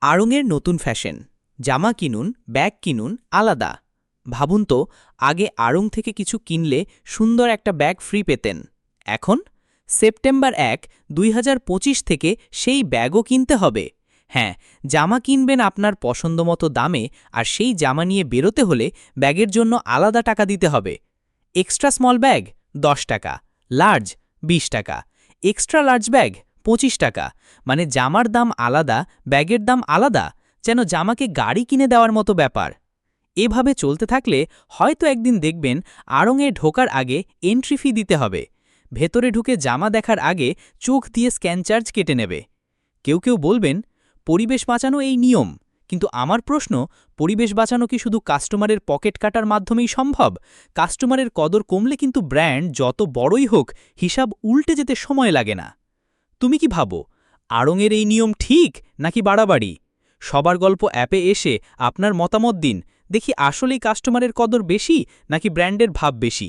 আড়ংয়ের নতুন ফ্যাশন। জামা কিনুন, ব্যাগ কিনুন, আলাদা। ভাবুন তো, আগে আড়ং থেকে কিছু কিনলে সুন্দর একটা ব্যাগ ফ্রি পেতেন। এখন সেপ্টেম্বর ১, ২০২৫ থেকে সেই ব্যাগও কিনতে হবে। হ্যাঁ, জামা কিনবেন আপনার পছন্দমতো দামে, আর সেই জামা নিয়ে বেরোতে হলে ব্যাগের জন্য আলাদা টাকা দিতে হবে। এক্সট্রা স্মল ব্যাগ ১০ টাকা, লার্জ ২০ টাকা, এক্সট্রা লার্জ ব্যাগ ২৫ টাকা। মানে জামার দাম আলাদা, ব্যাগের দাম আলাদা, যেন জামাকে গাড়ি কিনে দেওয়ার মতো ব্যাপার। এভাবে চলতে থাকলে হয়তো একদিন দেখবেন আড়ংয়ে ঢোকার আগে এন্ট্রি ফি দিতে হবে। ভেতরে ঢুকে জামা দেখার আগে চোখ দিয়ে স্ক্যান চার্জ কেটে নেবে। কেউ কেউ বলবেন, পরিবেশ বাঁচানো এই নিয়ম। কিন্তু আমার প্রশ্ন, পরিবেশ বাঁচানো কি শুধু কাস্টমারের পকেট কাটার মাধ্যমেই সম্ভব? কাস্টমারের কদর কমলে কিন্তু ব্র্যান্ড যত বড়ই হোক, হিসাব উল্টে যেতে সময় লাগে না। তুমি কি ভাবো, আড়ংয়ের এই নিয়ম ঠিক নাকি বাড়াবাড়ি? সবার গল্প অ্যাপে এসে আপনার মতামত দিন। দেখি আসলেই কাস্টমারের কদর বেশি নাকি ব্র্যান্ডের ভাব বেশি।